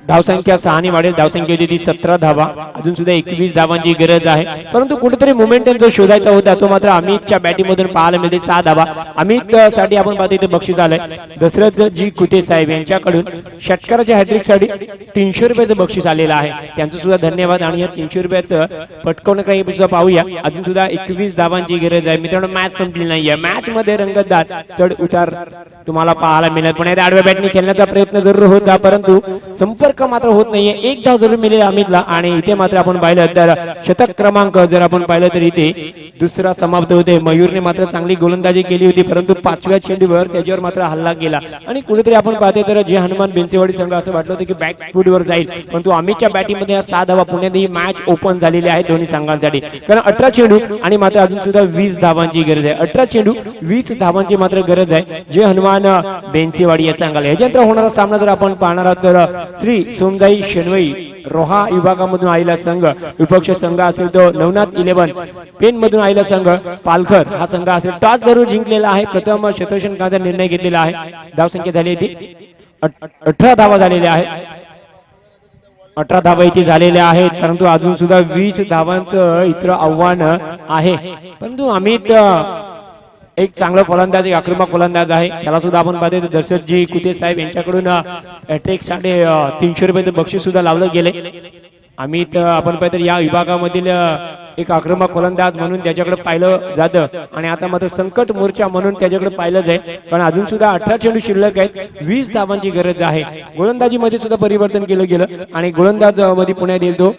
धावसंख्या 6 वाढेल. धावसंख्या होती ती 17 धावा. अजून सुद्धा 21 धावांची गरज आहे. परंतु कुठेतरी मोमेंटम जो शोधायचा होता तो मात्र अमितच्या बॅटिंग मधून पाहायला मिळते. 6 धावा अमित साठी आपण पाहतो इथे बक्षीस आलंय. दशरथ जी कुटे साहेब यांच्याकडून षटकाराच्या हॅट्रिक साठी 300 रुपयाचं बक्षीस आलेलं आहे. त्यांचं सुद्धा धन्यवाद. आणि या 300 रुपयाचं पटकवणं काही सुद्धा पाहूया. अजून सुद्धा 21 धावांची गरज आहे. मित्रांनो मॅच संपली नाहीये. मॅच मध्ये रंगतदार चढ उतार तुम्हाला पाहायला मिळत. पण आडव्या बॅटने खेळण्याचा प्रयत्न जरूर होता परंतु संपर्क मात्र होत नाहीये. 1 धाव जरूर मिळेल अमितला आणि इथे मात्र आपण पाहिलं तर शतक क्रमांक जर आपण पाहिलं तर इथे दुसरा समाप्त होते. मयूरने मात्र चांगली गोलंदाजी केली होती परंतु 5व्या चेंडूवर त्याच्यावर मात्र हल्ला गेला आणि कुठेतरी आपण पाहते तर जे हनुमान बेनसेवाडी संघ असं वाटलं होतं की बॅक फूटवर जाईल परंतु अमितच्या बॅटिंग मध्ये 6 धावा. पुण्यात ही मॅच ओपन झालेली आहे दोन्ही संघांसाठी. कारण 18 चेंडू आणि मात्र अजून सुद्धा 20 धावांची गरज आहे. 18 चेंडू 20 धावांची मात्र गरज आहे जे हनुमान बेनसेवाडी या संघाला. याच्यानंतर होणारा सामना जर आपण पाहणार आहोत तर श्री सोमदाई शेनवई रोहा विभागामधून आलेला संघ विपक्ष संघ असेल तो नवनाथ 11 पेन मधून आलेला संघ पालघर हा संघ असेल. टॉस जरूर जिंकलेला आहे. प्रथम क्षेत्ररक्षण करण्याचा निर्णय घेतलेला आहे. धावसंख्या झाली होती 18 धावा झालेल्या आहेत. 18 धावा इथे झालेल्या आहेत परंतु अजून सुद्धा 20 धावांचं इतर आव्हान आहे. परंतु अमित एक चांगला फलंदाज एक आक्रमक फलंदाज आहे. त्याला सुद्धा आपण पाहतो दशरथ जी कुते साहेब यांच्याकडून हॅट्रिक 350 रुपयाचं बक्षीस सुद्धा लावलं गेले. अमित आपण पाहतो या विभागामधील एक आक्रमक फलंदाज म्हणून त्याच्याकडे पाहिलं जातं आणि आता मात्र संकट मोर्चा म्हणून त्याच्याकडे पाहिलं जाईल. कारण अजून सुद्धा 18 चेंडू शिल्लक आहेत. 20 धावांची गरज आहे. गोलंदाजी मध्ये सुद्धा परिवर्तन केलं गेलं आणि गोलंदाज मध्ये पुण्यात येईल तो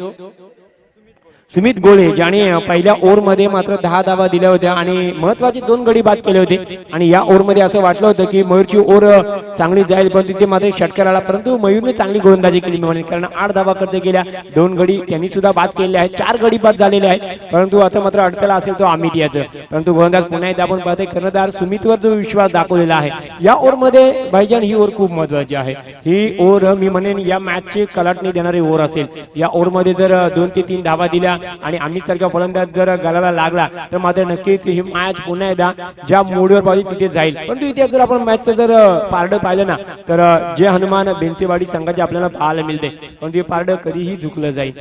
सुमित गोळे ज्याने पहिल्या ओव्हर मध्ये मात्र 10 धावा दिल्या होत्या आणि महत्वाचे 2 गडी बाद केले होते. आणि या ओव्हर मध्ये असं वाटलं होतं की मयूरची ओव्हर चांगली जाईल पण तिथे मात्र षटकार आला परंतु मयूरने चांगली गोलंदाजी केली म्हणून. कारण 8 धावा करते गेल्या. 2 गडी त्यांनी सुद्धा बाद केले आहेत. 4 गडी बाद झालेले आहेत परंतु आता मात्र अडथळा असेल तो अमित याचं. परंतु गोलंदाज पुन्हा एकदा आपण पाहतोय कर्णधार सुमितवर जो विश्वास दाखवलेला आहे या ओव्हर मध्ये भाईजान ही ओव्हर खूप महत्वाची आहे. ही ओव्हर मी म्हणेन या मॅचची कलाटणी देणारी ओव्हर असेल. या ओव्हर मध्ये जर 2 ते 3 धावा दिल्या आणि अमित सारखा फलंदाज जर गलाला लागला तर मात्र नक्कीच ही मॅच पुन्हा एकदा ज्या मोडवर पाहिजे तिथे जाईल. परंतु इथे जर आपण मॅचचं जर पारडं पाहिलं ना तर जे हनुमान बेनसेवाडी संघाचे आपल्याला पाहायला मिळते पण ते पारडं कधीही झुकलं जाईल.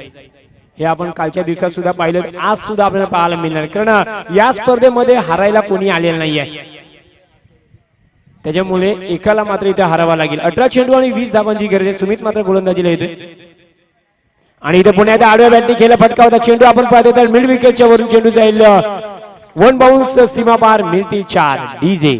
हे आपण कालच्या दिवसात सुद्धा पाहिलं. आज सुद्धा आपल्याला पाहायला मिळणार कारण या स्पर्धेमध्ये हरायला कोणी आलेलं नाहीये. त्याच्यामुळे एकाला मात्र इथे हरावा लागेल. 18 चेंडू आणि 20 धावांची गरज आहे. सुमित मात्र गोलंदाजीला येते आणि इथे पुण्यात आडव्या बॅटने खेळ फटका होता चेंडू आपण पाहतो तर मिड विकेटच्या वरून चेंडू जाईल वन बाउन्स सीमा पार मिळतील 4 डीजे.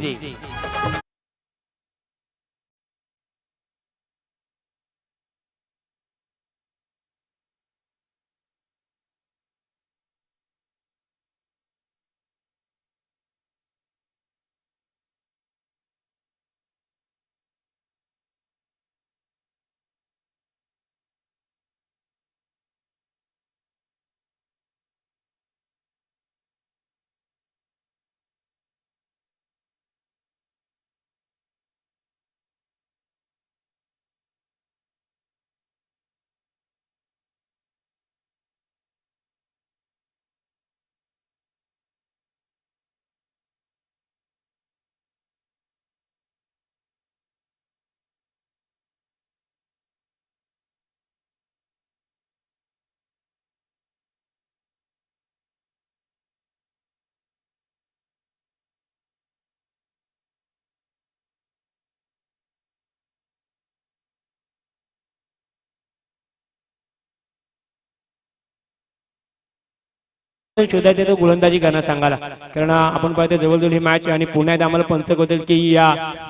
शोधायचे तो गोलंदाजी करणार सांगायला कारण आपण पाहतो जवळजवळ ही मॅच आणि पुण्यात आम्हाला पंच होतील की या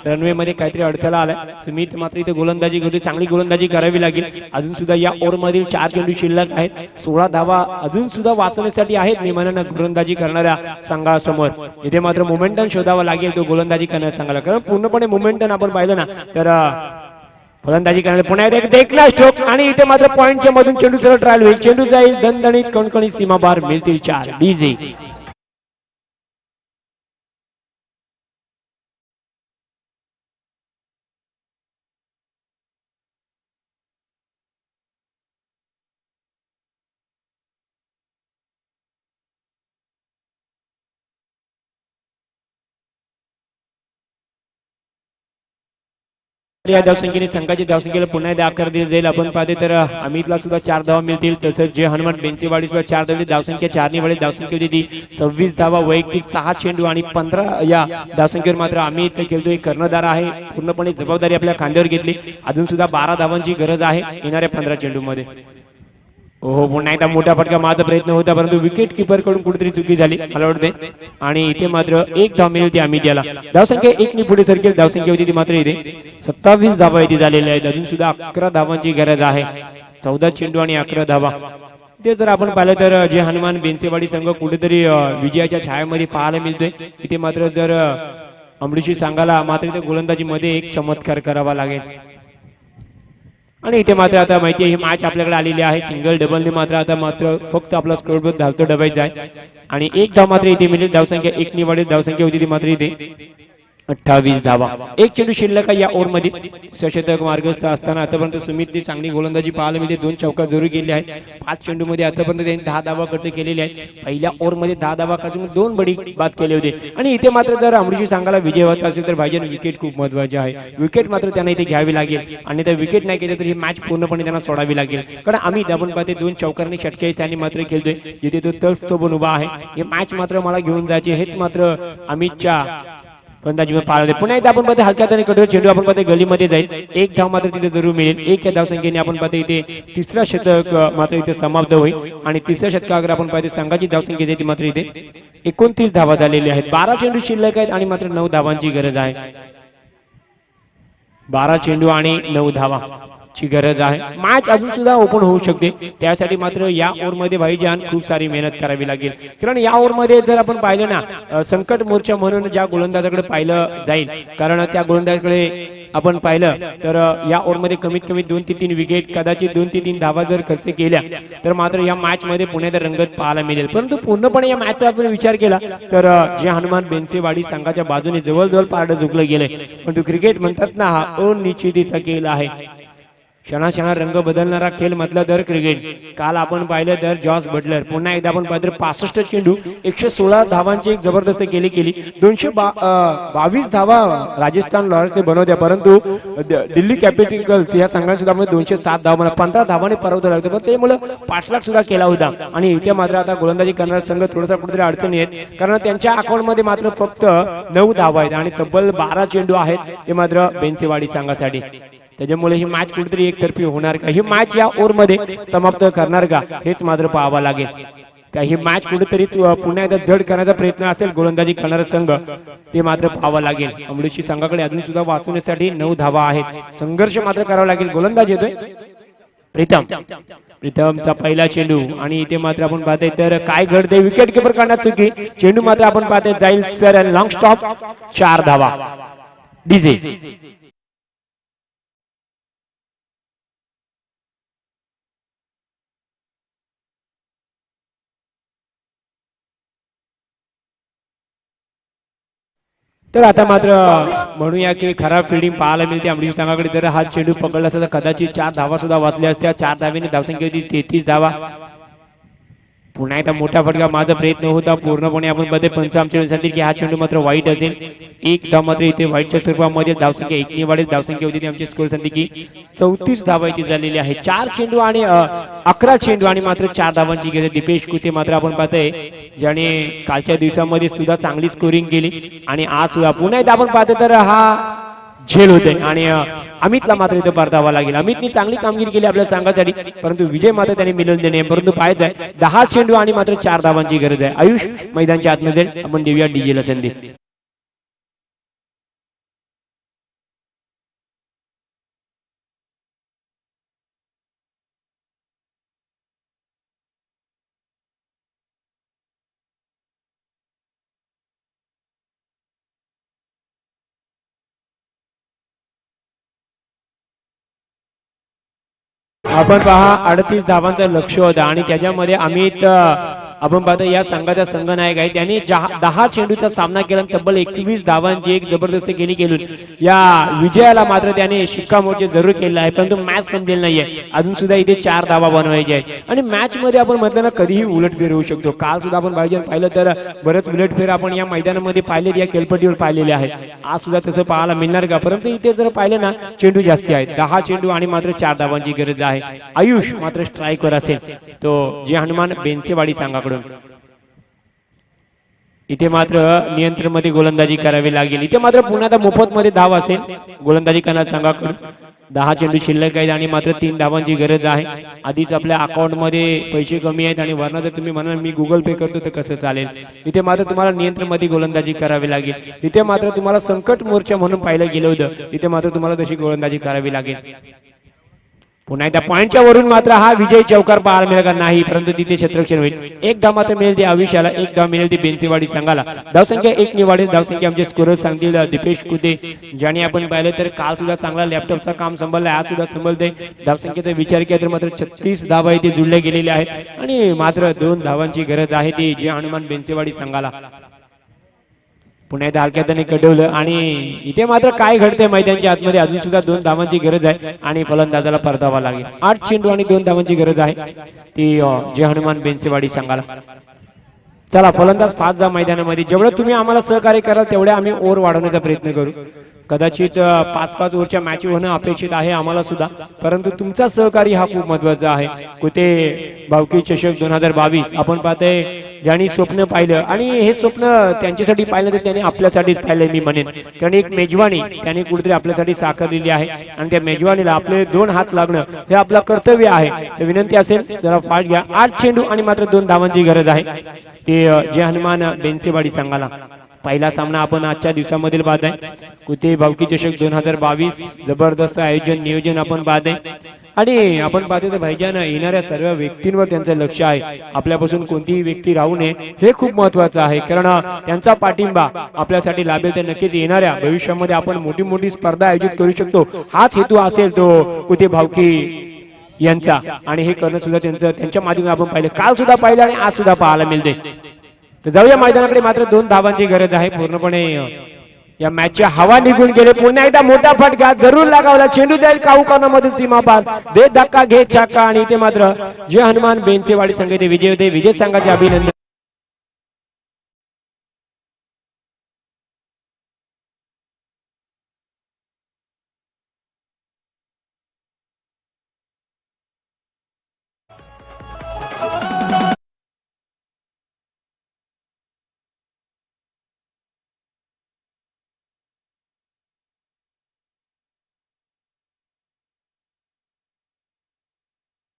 रनवे मध्ये काहीतरी अडथळा आलाय. सुमित मात्र इथे गोलंदाजी करतो चांगली गोलंदाजी करावी लागेल. अजून सुद्धा या ओव्हर मधील 4 चेंडू शिल्लक आहेत. 16 धावा अजून सुद्धा वाचवण्यासाठी आहेत मी म्हणून गोलंदाजी करणाऱ्या संघासमोर. इथे मात्र मोमेंटम शोधावा लागेल तो गोलंदाजी करण्यास सांगायला कारण पूर्णपणे मोमेंटम आपण पाहिलं ना तर फलंदाजी करणारे पुन्हा एक देखना स्ट्रोक आणि इथे मात्र पॉइंटच्या मधून चेंडू सरळ ट्रायल होईल. चेंडू जाईल दणदणीत कणकणीत सीमा पार मिळतील 4 डीजे. या धावसंख्येने संघाची धावसंख्येला पुन्हा एकदा आकार दिला जाईल. आपण पाहते तर अमितला सुद्धा 4 धावा मिळतील तसंच जे हनुमान बेंचेवाडी सुद्धा 4 धावली. धावसंख्या 4 ने वळेल. धावसंख्या होती 26 धावा वैयक्तिक 6 चेंडू आणि 15 या धावसंख्येवर मात्र अमित खेळतोय कर्णधार आहे. पूर्णपणे जबाबदारी आपल्या खांद्यावर घेतली. अजून सुद्धा 12 धावांची गरज आहे येणाऱ्या 15 चेंडू मध्ये. ओहो पुन्हा एकदा मोठा फटका मारण्याचा प्रयत्न होता परंतु विकेट किपर कडून कुठेतरी चुकी झाली मला वाटते आणि इथे मात्र 1 धाव मिळते अमित याला. धावसंख्या 1 ने पुढे सरकेल. धावसंख्या होती ती मात्र इथे 27 धावा इथे झालेल्या आहेत. अजून सुद्धा 11 धावांची गरज आहे. 14 चेंडू आणि 11 धावा. ते जर आपण पाहिलं तर जे हनुमान बेंचेवाडी संघ कुठेतरी विजयाच्या छायामध्ये पाहायला मिळतोय. इथे मात्र जर अमृतशी सांगायला मात्र इथे गोलंदाजी मध्ये एक चमत्कार करावा लागेल आणि इथे मात्र आता माहिती आहे ही मॅच आपल्याकडे आलेली आहे. सिंगल डबलने मात्र आता मात्र फक्त आपला स्कोरबोर्ड धावतो डबायचा आहे आणि 1 धाव मात्र इथे मिळेल. धावसंख्या 1 ने वाढेल. धावसंख्या होती ती मात्र इथे 28 धावा. 1 चेंडू शिल्लक आहे या ओव्हर मध्ये. शतक मार्गस्थ असताना आतापर्यंत सुमितने चांगली गोलंदाजी पाहायला मिळते. 2 चौकार जरूर केले आहेत. 5 चेंडू मध्ये आतापर्यंत त्यांनी 10 धावा खर्च केलेले आहेत. पहिल्या ओव्हर मध्ये 10 धावा खर्च 2 बडी बाद केले होते आणि इथे मात्र जर अमृतशी सांगायला विजय होत असेल तर भाईजान विकेट खूप महत्वाचे आहे. विकेट मात्र त्यांना इथे घ्यावी लागेल आणि त्या विकेट नाही केले तर ही मॅच पूर्णपणे त्यांना सोडावी लागेल कारण आम्ही आपण पाहते 2 चौकारने षटके त्यांनी मात्र खेळतोय जिथे तो तळस्तो पण उभा आहे. ही मॅच मात्र मला घेऊन जायची हेच मात्र अमितच्या फलंदाजी पाळले. पुन्हा एकदा आपण पाहते हलक्यात आणि कठोर चेंडू आपण पाहते गलीमध्ये जाईल. 1 धाव मात्र तिथे जरूर मिळेल. 1 या धावसंख्येने आपण पाहते इथे 3रा शतक मात्र इथे समाप्त होईल आणि 3ऱ्या शतकावर आपण पाहते संघाची धावसंख्या येते मात्र इथे 29 धावा झालेल्या आहेत. 12 चेंडू शिल्लक आहेत आणि मात्र 9 धावांची गरज आहे. 12 चेंडू आणि 9 धावा ची गरज आहे. मॅच अजून सुद्धा ओपन होऊ शकते. त्यासाठी मात्र या ओव्हर मध्ये भाईजान खूप सारी मेहनत करावी लागेल कारण या ओव्हर मध्ये जर आपण पाहिलं ना संकट मोर्चा म्हणून ज्या गोलंदाजाकडे पाहिलं जाईल कारण त्या गोलंदाजाकडे आपण पाहिलं तर या ओव्हर मध्ये कमीत कमी 2 ते 3 विकेट कदाचित 2 ते 3 धावा जर खर्च केल्या तर मात्र या मॅच मध्ये पुण्यात रंगत पाहायला मिळेल. परंतु पूर्णपणे या मॅचचा आपण विचार केला तर जे हनुमान बेंचेवाडी संघाच्या बाजूने जवळजवळ पारडं झुकलं गेलंय. परंतु क्रिकेट म्हणतात ना हा अनिश्चितीचा खेळ आहे. क्षणाक्षणा रंग बदलणारा खेळ म्हटलं तर क्रिकेट. काल आपण पाहिलं तर जॉस बटलर पुन्हा एकदा आपण पाहिलं 65 चेंडू 116 धावांची एक जबरदस्त केली 222 धावा राजस्थान रॉयल्सने बनवल्या परंतु दिल्ली कॅपिटल्स या संघाने सुद्धा 207 धावा 15 धावाने पराभव लागतो पण ते मुलं 5 लाख सुद्धा केला होता आणि इथे मात्र आता गोलंदाजी करणारा संघ थोडासा कुठेतरी अडचणी आहेत कारण त्यांच्या अकाउंट मध्ये मात्र फक्त 9 धावा आहेत आणि तब्बल 12 चेंडू आहेत ते मात्र बेंचेवाडी संघासाठी. त्याच्यामुळे ही मॅच कुठेतरी एकतर्फी होणार का, ही मॅच या ओव्हरमध्ये समाप्त करणार का, हेच मात्र पाहावं लागेल. काही मॅच कुठेतरी पुन्हा एकदा जड करण्याचा प्रयत्न असेल गोलंदाजी करणारा संघ, ते मात्र पाहावं लागेल. अमृतशी संघाकडे अजून सुद्धा वाचवण्यासाठी 9 धावा आहेत. संघर्ष मात्र करावा लागेल. गोलंदाज येतोय प्रीतमचा पहिला चेंडू आणि इथे मात्र आपण पाहतोय तर काय घडते, विकेट किपर करण्यात चुकी, चेंडू मात्र आपण पाहतोय जाईल सर लॉंग स्टॉप, 4 धावा. डीजे तर आता मात्र म्हणूया की खराब फिल्डिंग पाहायला मिळते अमृत संघाकडे. जर हा चेंडू पकडला असता तर कदाचित 4 धावा सुद्धा वाचल्या असत्या. 4 धावेने धावसंख्या होती 33 धावा. पुन्हा एकदा मोठा फटका माझा प्रयत्न होता पूर्णपणे आपण बघते पंच आमच्या सांगितले की हा चेंडू मात्र वाईट असेल. एक धाव मात्र इथे वाईटच्या स्वरूपामध्ये धावसंख्या 1 ने वाढेल. धावसंख्या होती आमची स्कोर सांगते की 34 धावा इथे झालेली आहे. 4 चेंडू आणि 11 चेंडू आणि मात्र 4 धावांची गरज. दीपेश कुते मात्र आपण पाहतोय ज्याने कालच्या दिवसामध्ये सुद्धा चांगली स्कोरिंग केली आणि आज सुद्धा पुन्हा एकदा आपण पाहतोय तर हा झेल होते आणि अमितला मात्र इथे परतावा लागेल. अमितने चांगली कामगिरी केली आपल्या संघासाठी, परंतु विजय मात्र त्यांनी मिळवून देणे. परंतु पाहायचं आहे 10 चेंडू आणि मात्र 4 धावांची गरज आहे. आयुष मैदानच्या आतमध्ये आपण देऊया डीजेला संधी. आपण पहा 38 धावांचं लक्ष होतं आणि त्याच्यामध्ये अमित आपण पाहतो या संघाचा संघनायक आहे. त्यांनी 10 चेंडूचा सामना केला, तब्बल 21 धावांची एक जबरदस्त गेली केली. या विजयाला मात्र त्याने शिक्कामोर्तब जरूर केला आहे, परंतु मॅच संपलेली नाहीये. अजून सुद्धा इथे 4 धावा बनवायचे आहेत आणि मॅच मध्ये आपण म्हटलं ना कधीही उलटफेर होऊ शकतो. काल सुद्धा आपण पाहिलं तर बरंच उलटफेर आपण या मैदानामध्ये पाहिले, या केलपट्टीवर पाहिलेले आहे. आज सुद्धा तसं पाहायला मिळणार का, परंतु इथे जर पाहिलं ना चेंडू जास्ती आहेत. 10 चेंडू आणि मात्र 4 धावांची गरज आहे. आयुष मात्र स्ट्राईकवर असेल तो जे हनुमान बेनसेवाडी संघाकडून. इथे मात्र नियंत्रण मध्ये गोलंदाजी करावी लागेल. इथे मात्र पुन्हा आता मोफत मध्ये धाव असेल गोलंदाजी करणार संघाकडून. 10 चेंडू शिल्लक आहेत आणि मात्र 3 धावांची गरज आहे. आधीच आपल्या अकाउंट मध्ये पैसे कमी आहेत आणि वरनं जर तुम्ही म्हणाल मी गुगल पे करतो तर कसं चालेल. इथे मात्र तुम्हाला नियंत्रण मध्ये गोलंदाजी करावी लागेल. इथे मात्र तुम्हाला संकट मोर्चा म्हणून पाहिलं गेलं होतं, इथे मात्र तुम्हाला तशी गोलंदाजी करावी लागेल. पुन्हा एकदा पॉइंटच्या वरून मात्र हा विजय चौकार पाहायला मिळेल का नाही, परंतु तिथे क्षेत्ररक्षण होईल. 1 धाव मात्र मिळेल ते आयुष्याला, 1 धाव मिळेल ती बेनसेवाडी संघाला. धावसंख्या 1 ने वाढेल. धावसंख्या आमचे स्कोरर सांगतील दीपेश कुते, ज्याने आपण पाहिलं तर काल सुद्धा चांगला लॅपटॉपचा काम संभाळलं, आज सुद्धा संभाळते. धावसंख्येचा विचार केला तर मात्र 36 धावा इथे जुळल्या गेलेल्या आहेत आणि मात्र 2 धावांची गरज आहे ती जे हनुमान बेनसेवाडी संघाला. पुन्हा एकदा हलक्या हाताने कडवलं आणि इथे मात्र काय घडतंय मैदानाच्या आतमध्ये, अजून सुद्धा 2 धावांची गरज आहे आणि फलंदाजाला परतावा लागेल. 8 चेंडू आणि 2 धावांची गरज आहे ती जे हनुमान बेनसेवाडी संघाला. चला फलंदाज फास्ट जा मैदानामध्ये. जेवढं तुम्ही आम्हाला सहकार्य कराल तेवढे आम्ही ओव्हर वाढवण्याचा प्रयत्न करू. कदाचित 5-5 ओव्हरच्या मॅच होणं अपेक्षित आहे आम्हाला सुद्धा, परंतु तुमचा सहकारी हा खूप महत्वाचा आहे. कुठे भावकी चषक 2022 आपण पाहतोय ज्यांनी स्वप्न पाहिलं आणि हे स्वप्न त्यांच्यासाठी पाहिलं तर त्यांनी आपल्यासाठीच पाहिलं मी म्हणेन. कारण एक मेजवानी त्यांनी कुठेतरी आपल्यासाठी साकारलेली आहे आणि त्या मेजवानीला आपले 2 हात लागणं हे आपलं कर्तव्य आहे. तर विनंती असेल जरा फास्ट घ्या. 8 चेंडू आणि मात्र 2 धावांची गरज आहे ते जे हनुमान बेनसेवाडी संघाला. पहिला सामना आपण आजच्या दिवसामधील पाहत आहे. कुठे भावकी चषक 2022 जबरदस्त आयोजन नियोजन आपण पाहत आहे आणि आपण पाहतो तर भाईजान येणाऱ्या सर्व व्यक्तींवर त्यांचं लक्ष आहे. आपल्यापासून कोणतीही व्यक्ती राहू नये हे खूप महत्वाचं आहे, कारण त्यांचा पाठिंबा आपल्यासाठी लाभेल तर नक्कीच येणाऱ्या भविष्यामध्ये आपण मोठी मोठी स्पर्धा आयोजित करू शकतो. हाच हेतू असेल तो कुठे भावकी यांचा आणि हे करणं सुद्धा त्यांच्या माध्यमातून आपण पाहिलं, काल सुद्धा पाहिलं आणि आज सुद्धा पाहायला मिळते. तर जाऊया मैदानाकडे. मात्र 2 धावांची गरज आहे. पूर्णपणे या मॅचची हवा निघून गेले. पुन्हा एकदा मोठा फटका जरूर लागावला. चेंडू जाईल काऊकानामधून सीमा पार, दे धक्का घे चाका आणि इथे मात्र जे हनुमान बेनसेवाडी संघ विजय होते. विजय संघाचे अभिनंदन.